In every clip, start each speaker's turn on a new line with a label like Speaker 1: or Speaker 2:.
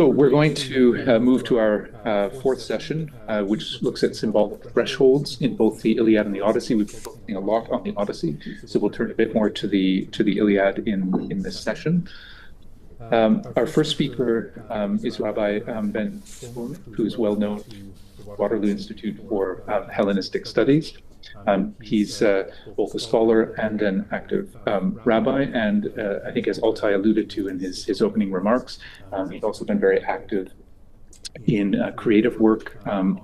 Speaker 1: So we're going to move to our fourth session, which looks at symbolic thresholds in both the Iliad and the Odyssey. We've been focusing a lot on the Odyssey, so we'll turn a bit more to the Iliad in this session. Our first speaker is Rabbi Ben Scolnic, who is well known to the Waterloo Institute for Hellenistic Studies. He's both a scholar and an active rabbi, and I think, as Altai alluded to in his opening remarks, he's also been very active in creative work on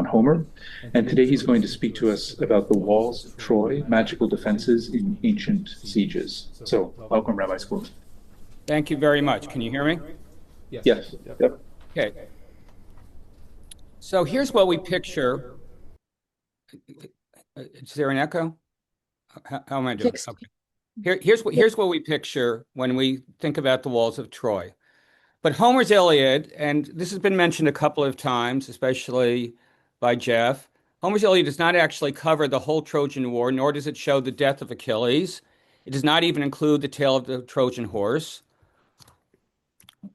Speaker 1: Homer. And today he's going to speak to us about the walls of Troy, magical defenses in ancient sieges. So, welcome, Rabbi Scolnic.
Speaker 2: Thank you very much. Can you hear me?
Speaker 1: Yes. Yep.
Speaker 2: Okay. So here's what we picture. Is there an echo? How am I doing? Okay. Here's what we picture when we think about the walls of Troy. But Homer's Iliad, and this has been mentioned a couple of times, especially by Jeff, Homer's Iliad does not actually cover the whole Trojan War, nor does it show the death of Achilles. It does not even include the tale of the Trojan horse.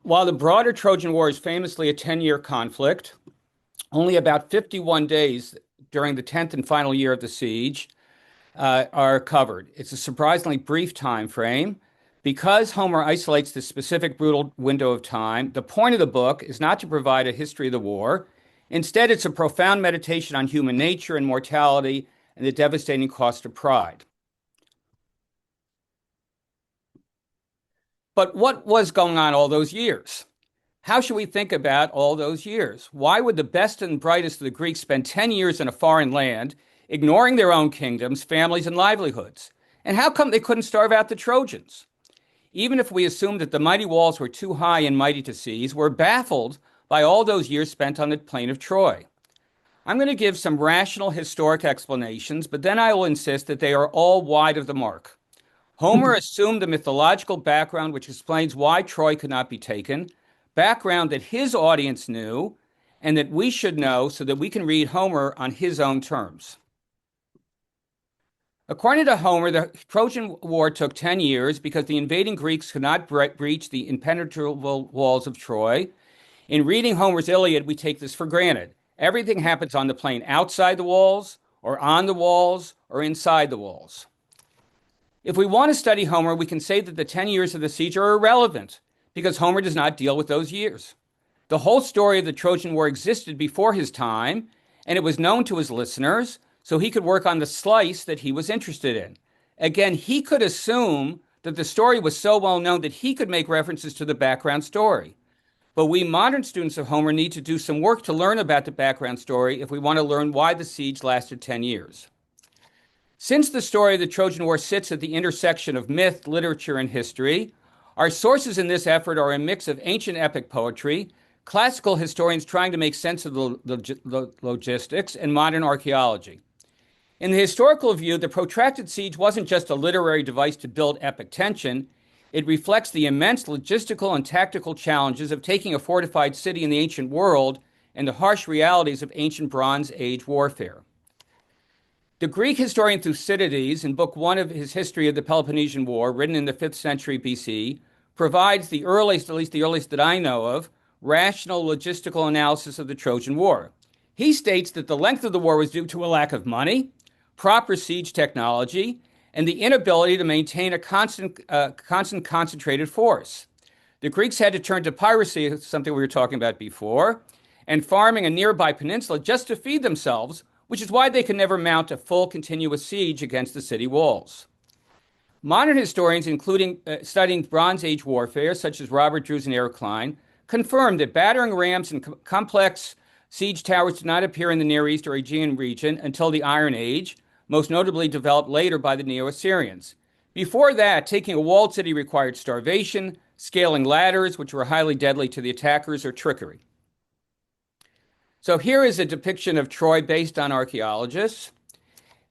Speaker 2: While the broader Trojan War is famously a 10-year conflict, only about 51 days during the 10th and final year of the siege are covered. It's a surprisingly brief time frame. Because Homer isolates this specific brutal window of time, the point of the book is not to provide a history of the war. Instead, it's a profound meditation on human nature and mortality and the devastating cost of pride. But what was going on all those years? How should we think about all those years? Why would the best and brightest of the Greeks spend 10 years in a foreign land, ignoring their own kingdoms, families, and livelihoods? And how come they couldn't starve out the Trojans? Even if we assume that the mighty walls were too high and mighty to seize, we're baffled by all those years spent on the plain of Troy. I'm going to give some rational historic explanations, but then I will insist that they are all wide of the mark. Homer assumed the mythological background which explains why Troy could not be taken, background that his audience knew, and that we should know so that we can read Homer on his own terms. According to Homer, the Trojan War took 10 years because the invading Greeks could not breach the impenetrable walls of Troy. In reading Homer's Iliad, we take this for granted. Everything happens on the plain outside the walls, or on the walls, or inside the walls. If we want to study Homer, we can say that the 10 years of the siege are irrelevant because Homer does not deal with those years. The whole story of the Trojan War existed before his time, and it was known to his listeners, so he could work on the slice that he was interested in. Again, he could assume that the story was so well known that he could make references to the background story. But we modern students of Homer need to do some work to learn about the background story if we want to learn why the siege lasted 10 years. Since the story of the Trojan War sits at the intersection of myth, literature, and history, our sources in this effort are a mix of ancient epic poetry, classical historians trying to make sense of the logistics, and modern archaeology. In the historical view, the protracted siege wasn't just a literary device to build epic tension. It reflects the immense logistical and tactical challenges of taking a fortified city in the ancient world and the harsh realities of ancient Bronze Age warfare. The Greek historian Thucydides, in Book 1 of his History of the Peloponnesian War, written in the 5th century BC, provides the earliest, at least the earliest that I know of, rational logistical analysis of the Trojan War. He states that the length of the war was due to a lack of money, proper siege technology, and the inability to maintain a constant concentrated force. The Greeks had to turn to piracy, something we were talking about before, and farming a nearby peninsula just to feed themselves, which is why they could never mount a full continuous siege against the city walls. Modern historians, including studying Bronze Age warfare, such as Robert Drews and Eric Klein, confirm that battering rams and complex siege towers did not appear in the Near East or Aegean region until the Iron Age, most notably developed later by the Neo-Assyrians. Before that, taking a walled city required starvation, scaling ladders, which were highly deadly to the attackers, or trickery. So here is a depiction of Troy based on archaeologists.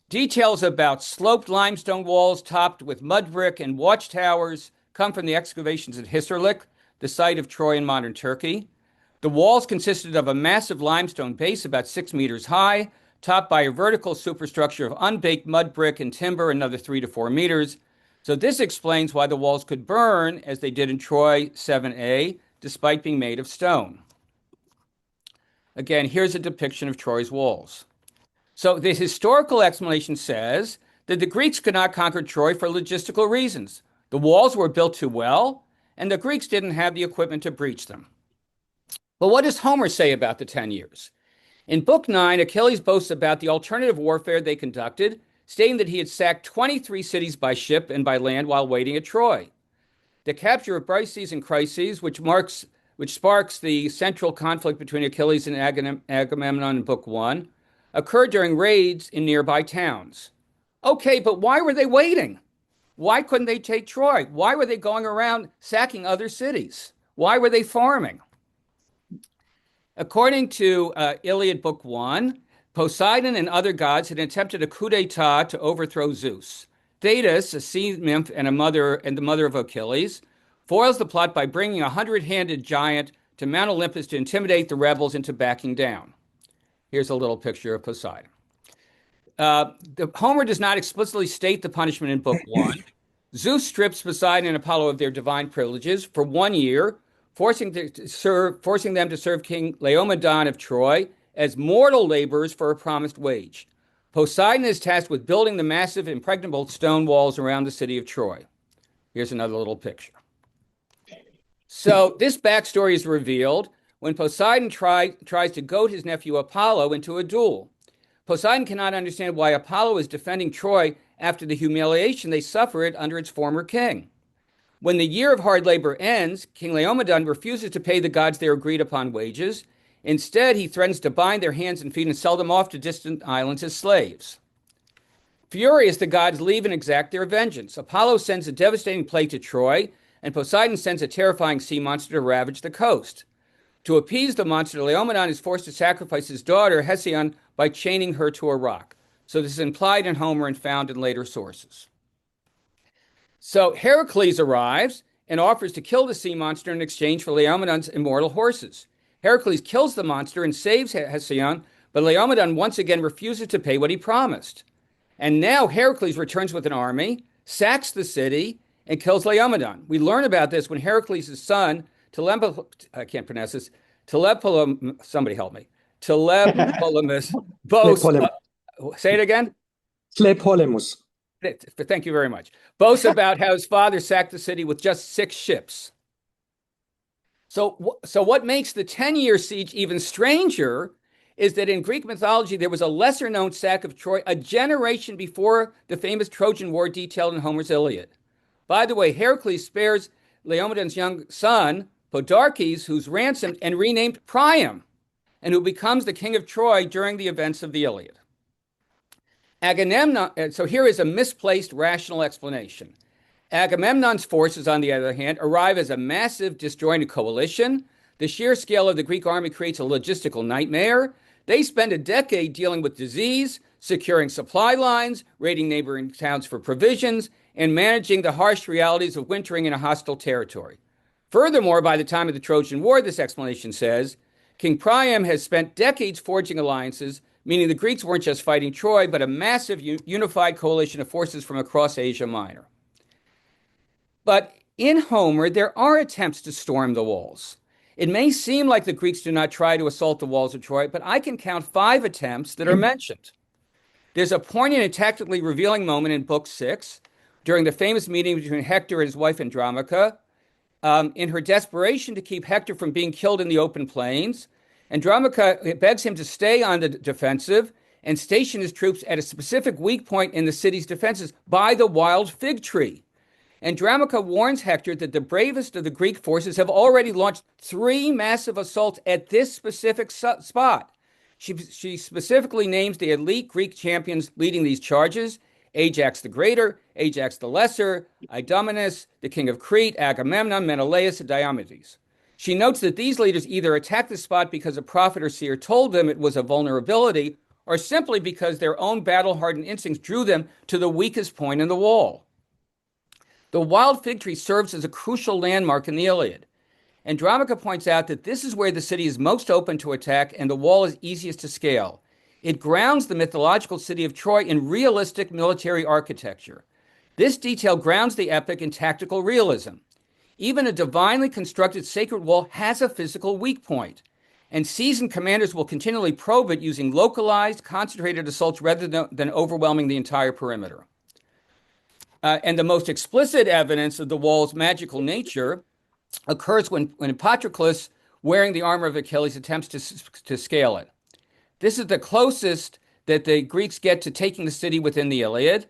Speaker 2: Details about sloped limestone walls topped with mud brick and watchtowers come from the excavations at Hisarlik, the site of Troy in modern Turkey. The walls consisted of a massive limestone base about 6 meters high, topped by a vertical superstructure of unbaked mud brick and timber another 3 to 4 meters. So this explains why the walls could burn, as they did in Troy 7a, despite being made of stone. Again, here's a depiction of Troy's walls. So the historical explanation says that the Greeks could not conquer Troy for logistical reasons. The walls were built too well, and the Greeks didn't have the equipment to breach them. But what does Homer say about the 10 years? In Book 9, Achilles boasts about the alternative warfare they conducted, stating that he had sacked 23 cities by ship and by land while waiting at Troy. The capture of Briseis and Chryses, which sparks the central conflict between Achilles and Agamemnon in Book 1, occurred during raids in nearby towns. Okay, but why were they waiting? Why couldn't they take Troy? Why were they going around sacking other cities? Why were they farming? According to Iliad Book 1, Poseidon and other gods had attempted a coup d'etat to overthrow Zeus. Thetis, a sea nymph and the mother of Achilles, foils the plot by bringing a 100-handed giant to Mount Olympus to intimidate the rebels into backing down. Here's a little picture of Poseidon. Homer does not explicitly state the punishment in Book 1. Zeus strips Poseidon and Apollo of their divine privileges for 1 year, forcing them to serve King Laomedon of Troy as mortal laborers for a promised wage. Poseidon is tasked with building the massive impregnable stone walls around the city of Troy. Here's another little picture. So this backstory is revealed when Poseidon tries to goad his nephew Apollo into a duel. Poseidon cannot understand why Apollo is defending Troy after the humiliation they suffered under its former king. When the year of hard labor ends, King Laomedon refuses to pay the gods their agreed upon wages. Instead, he threatens to bind their hands and feet and sell them off to distant islands as slaves. Furious, the gods leave and exact their vengeance. Apollo sends a devastating plague to Troy, and Poseidon sends a terrifying sea monster to ravage the coast. To appease the monster, Laomedon is forced to sacrifice his daughter, Hesione, by chaining her to a rock. So this is implied in Homer and found in later sources. So Heracles arrives and offers to kill the sea monster in exchange for Laomedon's immortal horses. Heracles kills the monster and saves Hesione, but Laomedon once again refuses to pay what he promised. And now Heracles returns with an army, sacks the city, and kills Laomedon. We learn about this when Heracles' son, Tlepolemus boasts. Say it again?
Speaker 3: Tlepolemus.
Speaker 2: Thank you very much. Boasts about how his father sacked the city with just 6 ships. So what makes the 10-year siege even stranger is that in Greek mythology, there was a lesser-known sack of Troy a generation before the famous Trojan War detailed in Homer's Iliad. By the way, Heracles spares Laomedon's young son, Podarches, who's ransomed and renamed Priam, and who becomes the king of Troy during the events of the Iliad. Agamemnon, so here is a misplaced rational explanation. Agamemnon's forces, on the other hand, arrive as a massive disjointed coalition. The sheer scale of the Greek army creates a logistical nightmare. They spend a decade dealing with disease, securing supply lines, raiding neighboring towns for provisions, and managing the harsh realities of wintering in a hostile territory. Furthermore, by the time of the Trojan War, this explanation says, King Priam has spent decades forging alliances, meaning the Greeks weren't just fighting Troy, but a massive unified coalition of forces from across Asia Minor. But in Homer, there are attempts to storm the walls. It may seem like the Greeks do not try to assault the walls of Troy, but I can count 5 attempts that are mentioned. There's a poignant and tactically revealing moment in Book 6 during the famous meeting between Hector and his wife Andromache. In her desperation to keep Hector from being killed in the open plains, Andromache begs him to stay on the defensive and station his troops at a specific weak point in the city's defenses by the wild fig tree. Andromache warns Hector that the bravest of the Greek forces have already launched 3 massive assaults at this specific spot. She specifically names the elite Greek champions leading these charges: Ajax the Greater, Ajax the Lesser, Idomeneus, the king of Crete, Agamemnon, Menelaus, and Diomedes. She notes that these leaders either attacked the spot because a prophet or seer told them it was a vulnerability, or simply because their own battle-hardened instincts drew them to the weakest point in the wall. The wild fig tree serves as a crucial landmark in the Iliad. Andromache points out that this is where the city is most open to attack and the wall is easiest to scale. It grounds the mythological city of Troy in realistic military architecture. This detail grounds the epic in tactical realism. Even a divinely constructed sacred wall has a physical weak point, and seasoned commanders will continually probe it using localized, concentrated assaults rather than overwhelming the entire perimeter. And the most explicit evidence of the wall's magical nature occurs when Patroclus, wearing the armor of Achilles, attempts to scale it. This is the closest that the Greeks get to taking the city within the Iliad.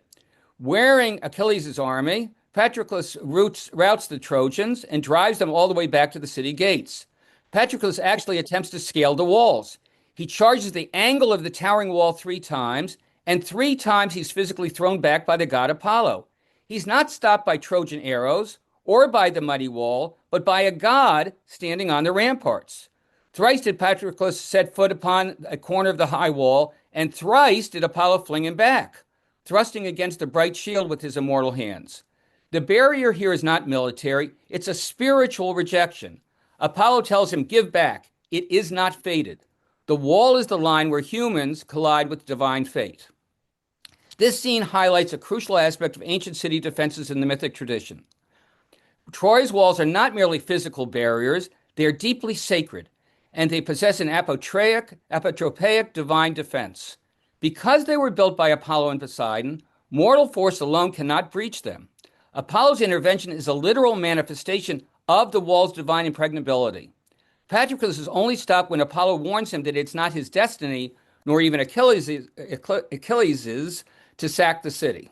Speaker 2: Wearing Achilles' army, Patroclus routs the Trojans and drives them all the way back to the city gates. Patroclus actually attempts to scale the walls. He charges the angle of the towering wall 3 times, and 3 times he's physically thrown back by the god Apollo. He's not stopped by Trojan arrows or by the mighty wall, but by a god standing on the ramparts. Thrice did Patroclus set foot upon a corner of the high wall, and thrice did Apollo fling him back, thrusting against the bright shield with his immortal hands. The barrier here is not military, it's a spiritual rejection. Apollo tells him, give back. It is not fated. The wall is the line where humans collide with divine fate. This scene highlights a crucial aspect of ancient city defenses in the mythic tradition. Troy's walls are not merely physical barriers, they are deeply sacred, and they possess an apotropaic divine defense. Because they were built by Apollo and Poseidon, mortal force alone cannot breach them. Apollo's intervention is a literal manifestation of the wall's divine impregnability. Patroclus is only stopped when Apollo warns him that it's not his destiny, nor even Achilles's, to sack the city.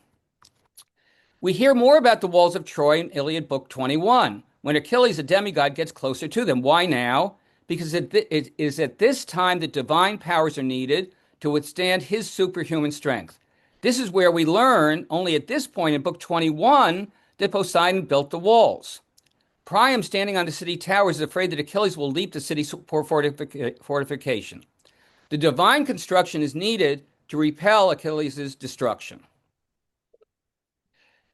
Speaker 2: We hear more about the walls of Troy in Iliad Book 21, when Achilles, a demigod, gets closer to them. Why now? Because it is at this time that divine powers are needed to withstand his superhuman strength. This is where we learn, only at this point in Book 21, that Poseidon built the walls. Priam, standing on the city towers, is afraid that Achilles will leap the city's fortification. The divine construction is needed to repel Achilles' destruction.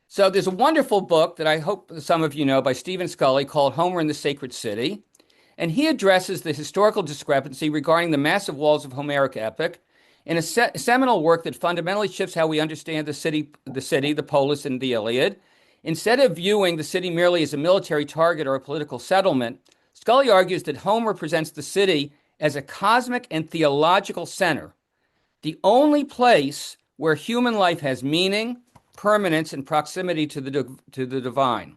Speaker 2: So there's a wonderful book that I hope some of you know by Stephen Scully called Homer and the Sacred City, and he addresses the historical discrepancy regarding the massive walls of Homeric epic in a seminal work that fundamentally shifts how we understand the polis, and the Iliad. Instead of viewing the city merely as a military target or a political settlement, Scully argues that Homer presents the city as a cosmic and theological center, the only place where human life has meaning, permanence, and proximity to the divine.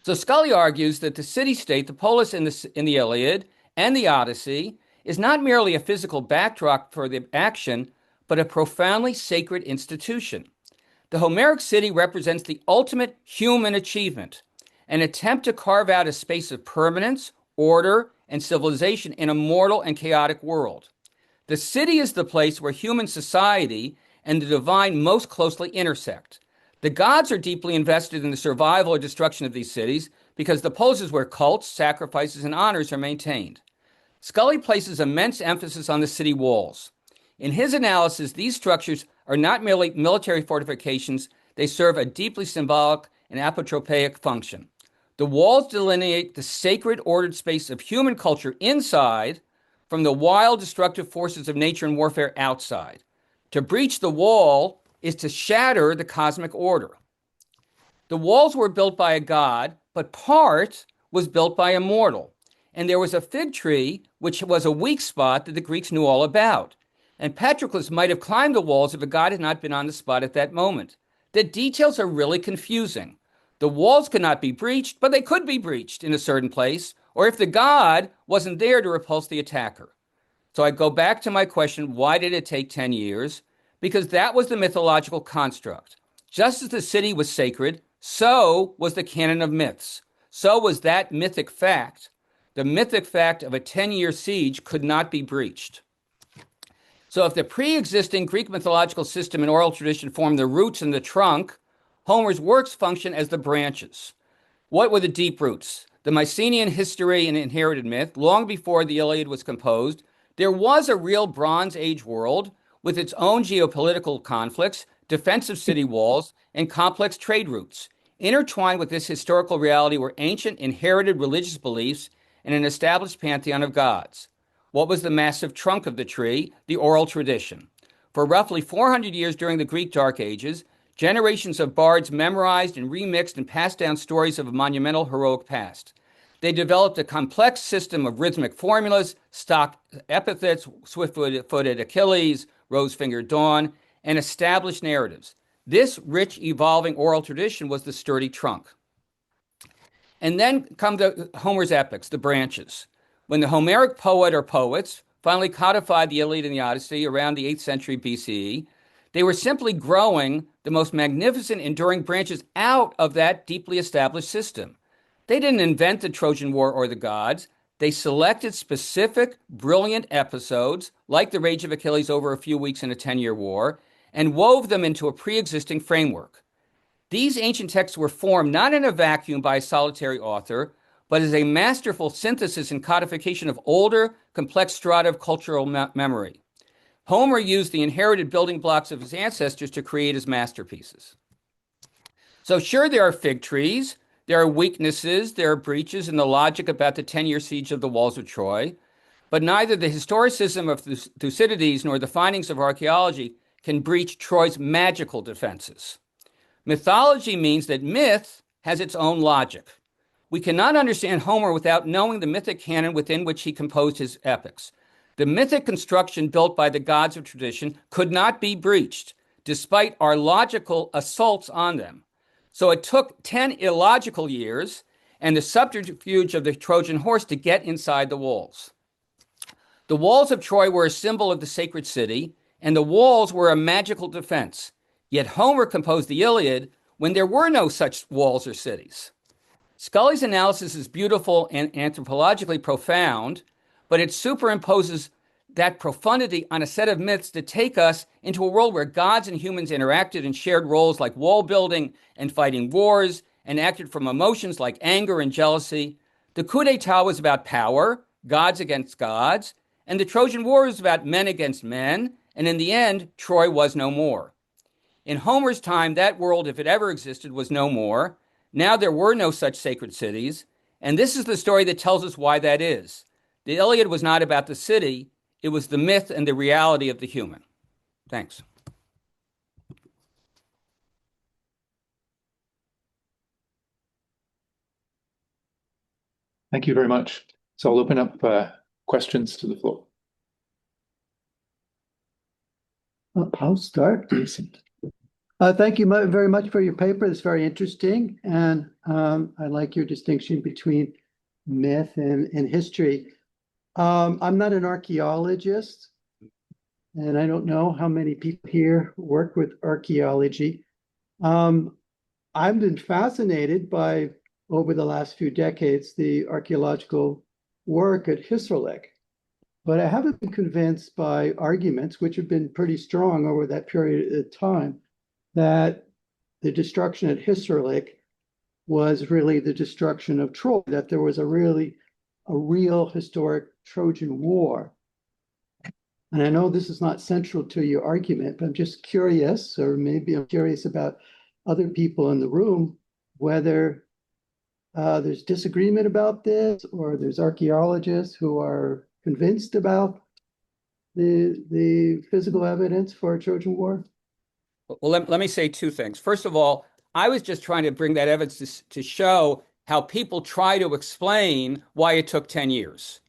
Speaker 2: So Scully argues that the city-state, the polis in the Iliad and the Odyssey, is not merely a physical backdrop for the action, but a profoundly sacred institution. The Homeric city represents the ultimate human achievement, an attempt to carve out a space of permanence, order, and civilization in a mortal and chaotic world. The city is the place where human society and the divine most closely intersect. The gods are deeply invested in the survival or destruction of these cities because the polis is where cults, sacrifices, and honors are maintained. Scully places immense emphasis on the city walls. In his analysis, these structures are not merely military fortifications, they serve a deeply symbolic and apotropaic function. The walls delineate the sacred ordered space of human culture inside from the wild destructive forces of nature and warfare outside. To breach the wall is to shatter the cosmic order. The walls were built by a god, but part was built by a mortal. And there was a fig tree, which was a weak spot that the Greeks knew all about. And Patroclus might have climbed the walls if a god had not been on the spot at that moment. The details are really confusing. The walls could not be breached, but they could be breached in a certain place, or if the god wasn't there to repulse the attacker. So I go back to my question, why did it take 10 years? Because that was the mythological construct. Just as the city was sacred, so was the canon of myths. So was that mythic fact. The mythic fact of a 10-year siege could not be breached. So if the pre-existing Greek mythological system and oral tradition formed the roots and the trunk, Homer's works function as the branches. What were the deep roots? The Mycenaean history and inherited myth, long before the Iliad was composed, there was a real Bronze Age world with its own geopolitical conflicts, defensive city walls, and complex trade routes. Intertwined with this historical reality were ancient inherited religious beliefs and an established pantheon of gods. What was the massive trunk of the tree? The oral tradition. For roughly 400 years during the Greek Dark Ages, Generations of bards memorized and remixed and passed down stories of a monumental heroic past. They developed a complex system of rhythmic formulas, stock epithets, swift-footed Achilles, rose-fingered Dawn, and established narratives. This rich, evolving oral tradition was the sturdy trunk. And then come Homer's epics, the branches. When the Homeric poet or poets finally codified the Iliad and the Odyssey around the 8th century BCE, they were simply growing the most magnificent, enduring branches out of that deeply established system. They didn't invent the Trojan War or the gods. They selected specific, brilliant episodes, like the Rage of Achilles over a few weeks in a 10-year war, and wove them into a pre-existing framework. These ancient texts were formed not in a vacuum by a solitary author, but as a masterful synthesis and codification of older, complex strata of cultural memory. Homer used the inherited building blocks of his ancestors to create his masterpieces. So sure, there are fig trees, there are weaknesses, there are breaches in the logic about the 10-year siege of the walls of Troy, but neither the historicism of Thucydides nor the findings of archaeology can breach Troy's magical defenses. Mythology means that myth has its own logic. We cannot understand Homer without knowing the mythic canon within which he composed his epics. The mythic construction built by the gods of tradition could not be breached, despite our logical assaults on them. So it took 10 illogical years and the subterfuge of the Trojan horse to get inside the walls. The walls of Troy were a symbol of the sacred city, and the walls were a magical defense. Yet Homer composed the Iliad when there were no such walls or cities. Scully's analysis is beautiful and anthropologically profound, but it superimposes that profundity on a set of myths that take us into a world where gods and humans interacted and shared roles like wall building and fighting wars and acted from emotions like anger and jealousy. The coup d'etat was about power, gods against gods, and the Trojan War was about men against men, and in the end, Troy was no more. In Homer's time, that world, if it ever existed, was no more. Now there were no such sacred cities, and this is the story that tells us why that is. The Iliad was not about the city, it was the myth and the reality of the human. Thanks.
Speaker 1: Thank you very much. So I'll open up questions to the floor.
Speaker 3: I'll start. Thank you very much for your paper. It's very interesting. And I like your distinction between myth and history. I'm not an archaeologist, and I don't know how many people here work with archaeology. I've been fascinated by, over the last few decades, the archaeological work at Hissarlik, but I haven't been convinced by arguments, which have been pretty strong over that period of time, that the destruction at Hissarlik was really the destruction of Troy, that there was a real historic Trojan War. And I know this is not central to your argument, but I'm just curious, or maybe I'm curious about other people in the room, whether there's disagreement about this, or there's archaeologists who are convinced about the physical evidence for a Trojan War.
Speaker 2: Well, let me say two things. First of all, I was just trying to bring that evidence to show how people try to explain why it took 10 years.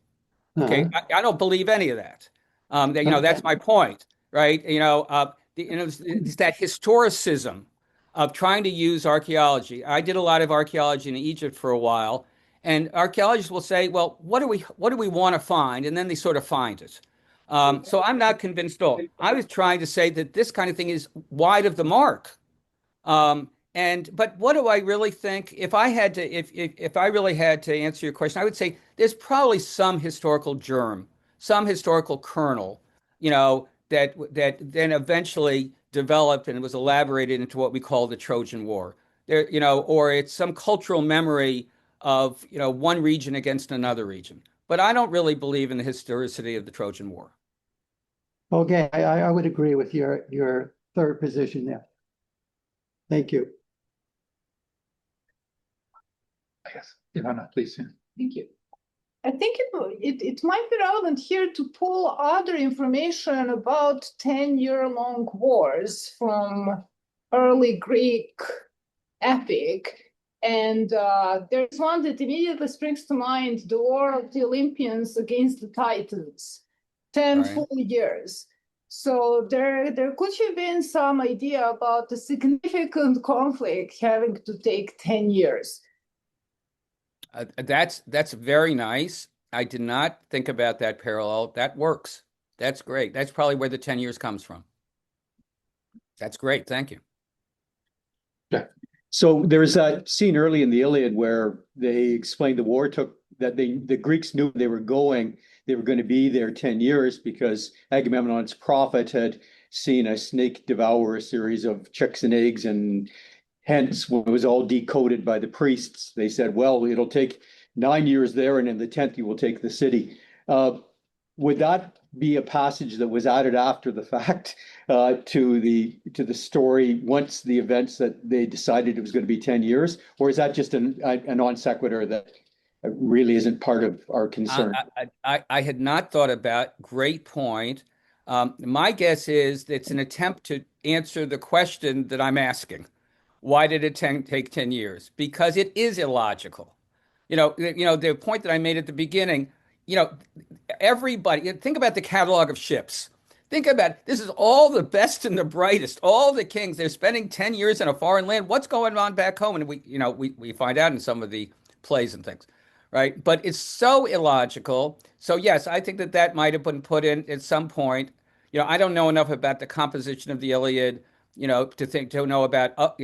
Speaker 2: Okay, I don't believe any of that. That's my point, right? It's that historicism of trying to use archaeology. I did a lot of archaeology in Egypt for a while, and archaeologists will say, "Well, what do we want to find?" And then they sort of find it. So I'm not convinced at all. I was trying to say that this kind of thing is wide of the mark. But what do I really think? If I really had to answer your question, I would say there's probably some historical germ, some historical kernel, that then eventually developed and was elaborated into what we call the Trojan War. Or it's some cultural memory of, one region against another region. But I don't really believe in the historicity of the Trojan War.
Speaker 3: Okay, I would agree with your third position there. Thank you.
Speaker 1: Yes, Ivana, please.
Speaker 4: Thank you. I think it might be relevant here to pull other information about 10-year-long wars from early Greek epic. And there's one that immediately springs to mind, the War of the Olympians against the Titans, 10 full years. So there could have been some idea about the significant conflict having to take 10 years.
Speaker 2: That's very nice. I did not think about that parallel. That works. That's great. That's probably where the 10 years comes from. That's great. Thank you.
Speaker 5: Yeah. So there's that scene early in the Iliad where they explained the war took that the Greeks knew they were going to be there 10 years because Agamemnon's prophet had seen a snake devour a series of chicks and eggs, and hence when it was all decoded by the priests, they said, well, it'll take 9 years there, and in the 10th you will take the city. Would that be a passage that was added after the fact to the story once the events that they decided it was going to be 10 years? Or is that just a non sequitur that really isn't part of our concern?
Speaker 2: I had not thought about. Great point. My guess is it's an attempt to answer the question that I'm asking. Why did it take 10 years? Because it is illogical. The point that I made at the beginning, everybody, think about the catalog of ships. Think about this is all the best and the brightest, all the kings. They're spending 10 years in a foreign land. What's going on back home? And we find out in some of the plays and things, right? But it's so illogical. So yes, I think that might have been put in at some point. I don't know enough about the composition of the Iliad, to know about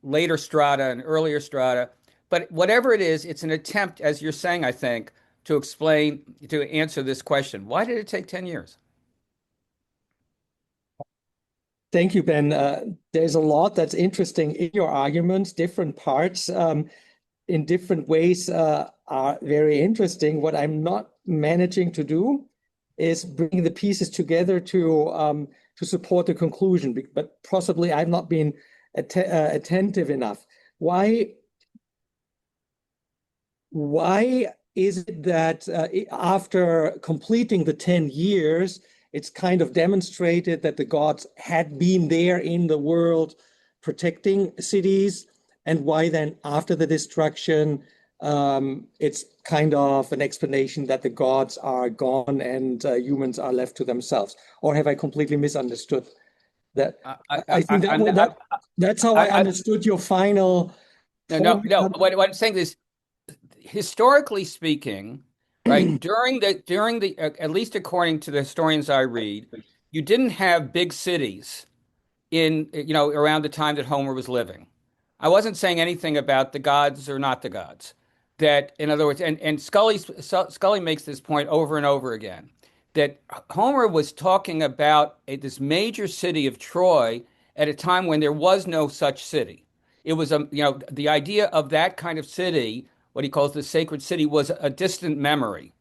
Speaker 2: later strata and earlier strata. But whatever it is, it's an attempt, as you're saying, I think, to answer this question. Why did it take 10 years?
Speaker 6: Thank you, Ben. There's a lot that's interesting in your arguments. Different parts in different ways are very interesting. What I'm not managing to do is bring the pieces together to support the conclusion, but possibly I've not been attentive enough. Why is it that after completing the 10 years, it's kind of demonstrated that the gods had been there in the world protecting cities, and why then after the destruction, it's kind of an explanation that the gods are gone and humans are left to themselves? Or have I completely misunderstood that? I think that's how I understood your final.
Speaker 2: No. What I'm saying is, historically speaking, right, during the at least according to the historians I read, you didn't have big cities in around the time that Homer was living. I wasn't saying anything about the gods or not the gods. That, in other words, and Scully makes this point over and over again, that Homer was talking about this major city of Troy at a time when there was no such city. It was the idea of that kind of city, what he calls the sacred city, was a distant memory.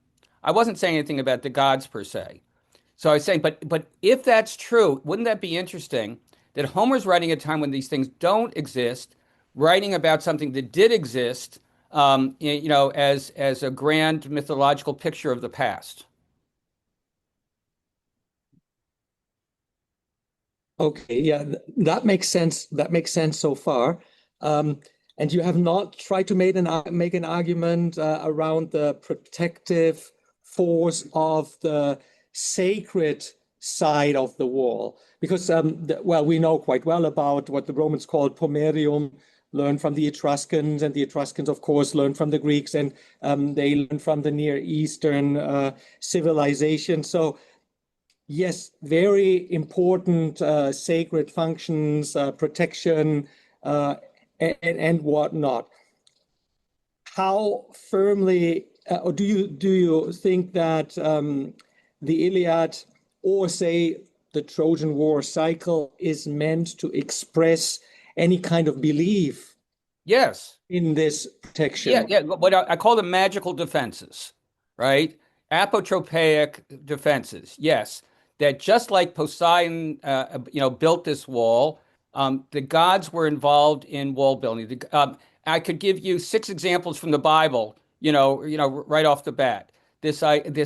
Speaker 2: I wasn't saying anything about the gods per se. So I was saying, but if that's true, wouldn't that be interesting that Homer's writing at a time when these things don't exist, writing about something that did exist, as a grand mythological picture of the past?
Speaker 6: Okay, yeah, that makes sense. That makes sense so far. And you have not tried to make an argument around the protective force of the sacred side of the wall, because we know quite well about what the Romans called pomerium, learned from the Etruscans, and the Etruscans, of course, learned from the Greeks, and they learned from the Near Eastern civilization. So yes, very important sacred functions, protection, and whatnot. How firmly or do you think that the Iliad, or say the Trojan War cycle, is meant to express any kind of belief?
Speaker 2: Yes.
Speaker 6: In this protection?
Speaker 2: Yeah. What I call them magical defenses, right? Apotropaic defenses. Yes, that just like Poseidon, built this wall. The gods were involved in wall building. I could give you 6 examples from the Bible, right off the bat. This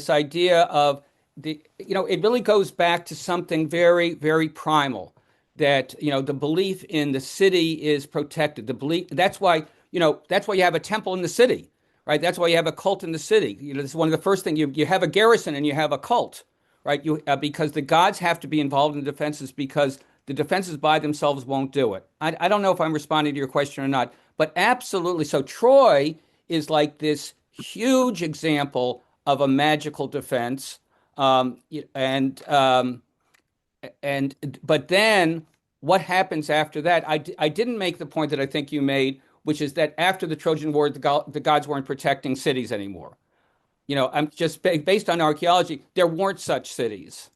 Speaker 2: idea of it really goes back to something very, very primal. that, the belief in the city is protected. That's why you have a temple in the city, right? That's why you have a cult in the city. This is one of the first things. You have a garrison and you have a cult, right? Because the gods have to be involved in the defenses, because the defenses by themselves won't do it. I don't know if I'm responding to your question or not, but absolutely. So Troy is like this huge example of a magical defense. But then what happens after that? I didn't make the point that I think you made, which is that after the Trojan War, the gods weren't protecting cities anymore. I'm just based on archaeology, there weren't such cities.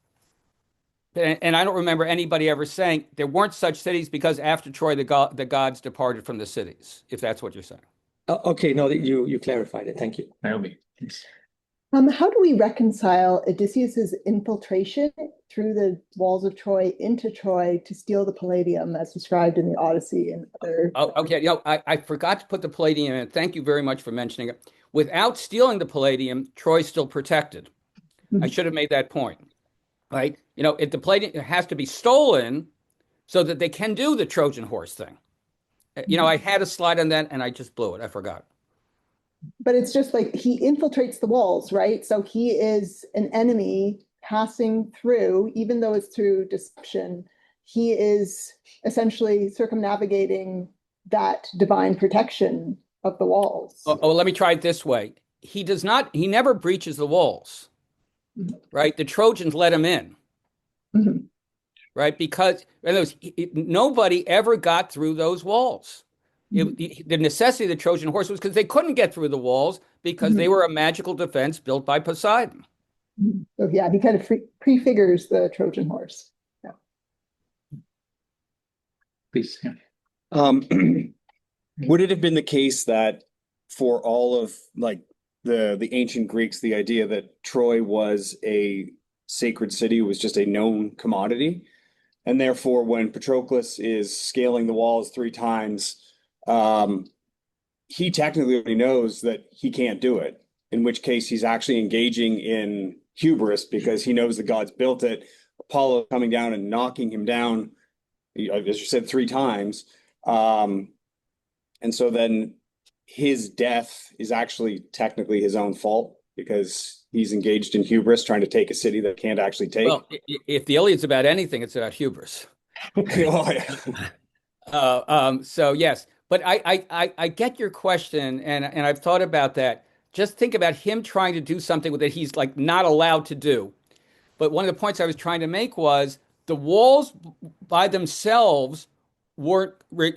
Speaker 2: And I don't remember anybody ever saying there weren't such cities because after Troy, the gods departed from the cities, if that's what you're saying.
Speaker 6: Okay, no, you clarified it. Thank you.
Speaker 1: Naomi.
Speaker 7: How do we reconcile Odysseus's infiltration through the walls of Troy into Troy to steal the Palladium as described in the Odyssey and other?
Speaker 2: Oh, okay. I forgot to put the Palladium in. Thank you very much for mentioning it. Without stealing the Palladium, Troy's still protected. I should have made that point. Right? The Palladium has to be stolen so that they can do the Trojan horse thing. I had a slide on that and I just blew it. I forgot.
Speaker 7: But it's just like he infiltrates the walls, right? So he is an enemy passing through, even though it's through deception. He is essentially circumnavigating that divine protection of the walls.
Speaker 2: Oh, let me try it this way. He never breaches the walls. Right? The Trojans let him in.
Speaker 7: Mm-hmm.
Speaker 2: Right? Because nobody ever got through those walls. The necessity of the Trojan horse was because they couldn't get through the walls because they were a magical defense built by Poseidon.
Speaker 7: So yeah, he kind of prefigures the Trojan horse. Yeah.
Speaker 1: Please. Yeah.
Speaker 8: Would it have been the case that for all of the ancient Greeks, the idea that Troy was a sacred city was just a known commodity, and therefore when Patroclus is scaling the walls 3 times, he technically already knows that he can't do it, in which case he's actually engaging in hubris because he knows the gods built it. Apollo coming down and knocking him down, as you said, 3 times. And so then his death is actually technically his own fault because he's engaged in hubris, trying to take a city that can't actually take.
Speaker 2: Well, if the Iliad's about anything, it's about hubris.
Speaker 8: Oh, yeah.
Speaker 2: So yes, but I get your question, and I've thought about that. Just think about him trying to do something that he's not allowed to do. But one of the points I was trying to make was the walls by themselves weren't going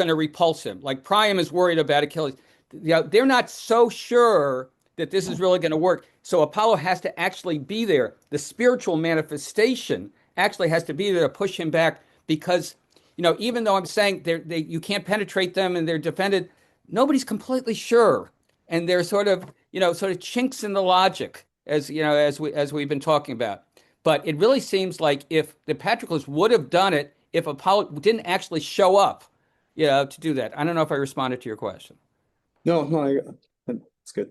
Speaker 2: to repulse him. Like Priam is worried about Achilles. They're not so sure that this is really going to work. So Apollo has to actually be there. The spiritual manifestation actually has to be there to push him back because, even though I'm saying you can't penetrate them and they're defended, nobody's completely sure. And they're sort of chinks in the logic as we've been talking about. But it really seems like if the Patroclus would have done it, if Apollo didn't actually show up, to do that. I don't know if I responded to your question.
Speaker 8: No, that's good.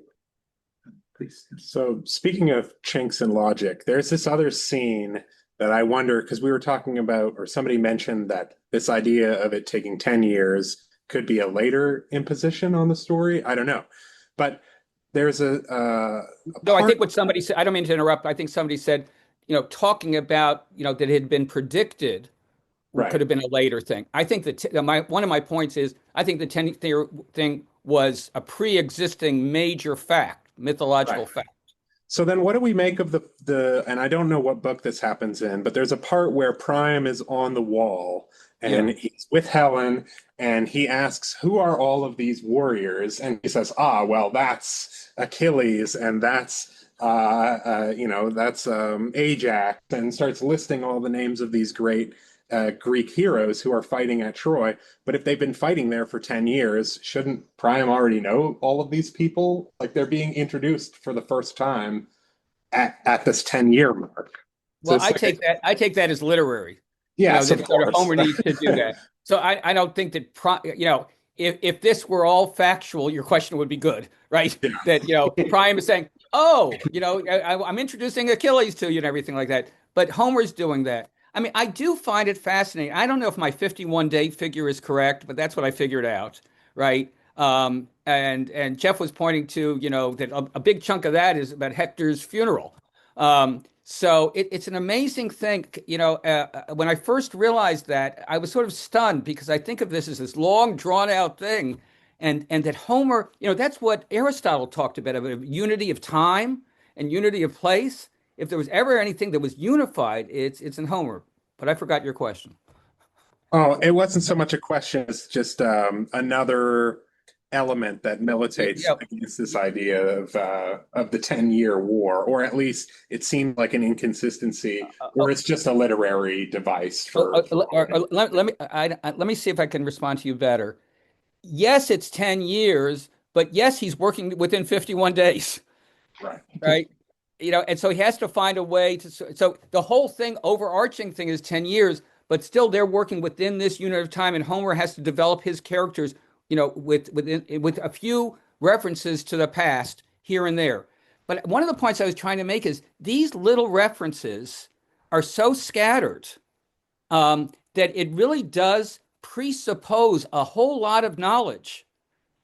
Speaker 1: Please.
Speaker 9: So speaking of chinks in logic, there's this other scene that I wonder, because we were talking about, or somebody mentioned that this idea of it taking 10 years could be a later imposition on the story. I don't know. But there's a
Speaker 2: No, I think what somebody said, I don't mean to interrupt, I think somebody said, talking about, that it had been predicted. Right. Could have been a later thing. I think that one of my points is I think the 10-year thing was a pre-existing major fact, mythological fact.
Speaker 9: So then what do we make of the and I don't know what book this happens in, but there's a part where Priam is on the wall and he's with Helen and he asks, who are all of these warriors? And he says, well, that's Achilles and that's Ajax, and starts listing all the names of these great Greek heroes who are fighting at Troy. But if they've been fighting there for 10 years, shouldn't Priam already know all of these people? Like they're being introduced for the first time at this 10-year mark.
Speaker 2: So well, I take that as literary.
Speaker 9: Yes, of course.
Speaker 2: Homer needs to do that. So I don't think that if this were all factual, your question would be good, right? Yeah. That Priam is saying, I'm introducing Achilles to you and everything like that. But Homer's doing that. I mean, I do find it fascinating. I don't know if my 51-day figure is correct, but that's what I figured out, right? And Jeff was pointing to, that a big chunk of that is about Hector's funeral. So it's an amazing thing. When I first realized that, I was sort of stunned because I think of this as this long, drawn out thing, and that Homer, that's what Aristotle talked about unity of time and unity of place. If there was ever anything that was unified, it's in Homer. But I forgot your question.
Speaker 9: Oh, it wasn't so much a question as just another element that militates against this idea of the 10-year war, or at least it seemed like an inconsistency, or it's just a literary device for.
Speaker 2: Let me see if I can respond to you better. Yes, it's 10 years, but yes, he's working within 51 days. Right. And so he has to find a way to. So the whole thing, overarching thing, is 10 years, but still they're working within this unit of time, and Homer has to develop his characters, with a few references to the past here and there. But one of the points I was trying to make is these little references are so scattered that it really does presuppose a whole lot of knowledge.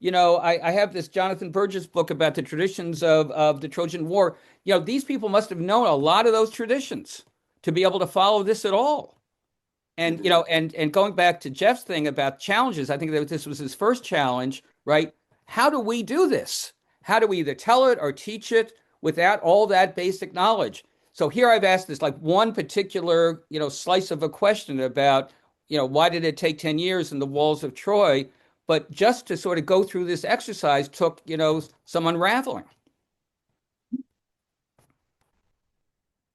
Speaker 2: I have this Jonathan Burgess book about the traditions of the Trojan War. These people must have known a lot of those traditions to be able to follow this at all. And, and going back to Jeff's thing about challenges, I think that this was his first challenge, right? How do we do this? How do we either tell it or teach it without all that basic knowledge? So here I've asked this like one particular, slice of a question about, why did it take 10 years in the walls of Troy? But just to sort of go through this exercise took, some unraveling.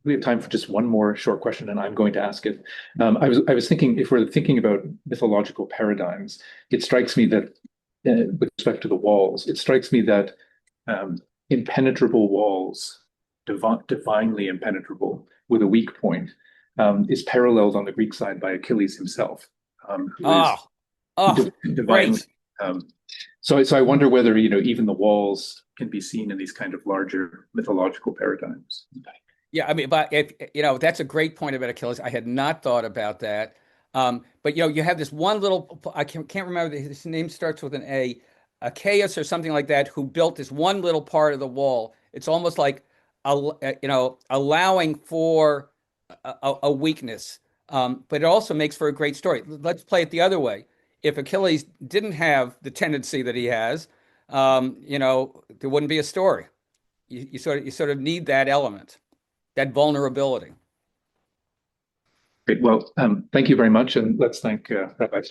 Speaker 1: We have time for just one more short question, and I'm going to ask it. I was thinking, if we're thinking about mythological paradigms, it strikes me that, with respect to the walls, it strikes me that impenetrable walls, divinely impenetrable, with a weak point, is paralleled on the Greek side by Achilles himself, who is divinely. So I wonder whether even the walls can be seen in these kind of larger mythological paradigms.
Speaker 2: Yeah, I mean, but that's a great point about Achilles. I had not thought about that. But you have this one little, I can't remember, his name starts with an A, Achaeus or something like that, who built this one little part of the wall. It's almost like allowing for a weakness. But it also makes for a great story. Let's play it the other way. If Achilles didn't have the tendency that he has, there wouldn't be a story. You sort of need that element, that vulnerability.
Speaker 1: Great. Well, thank you very much, and let's thank Rabbi.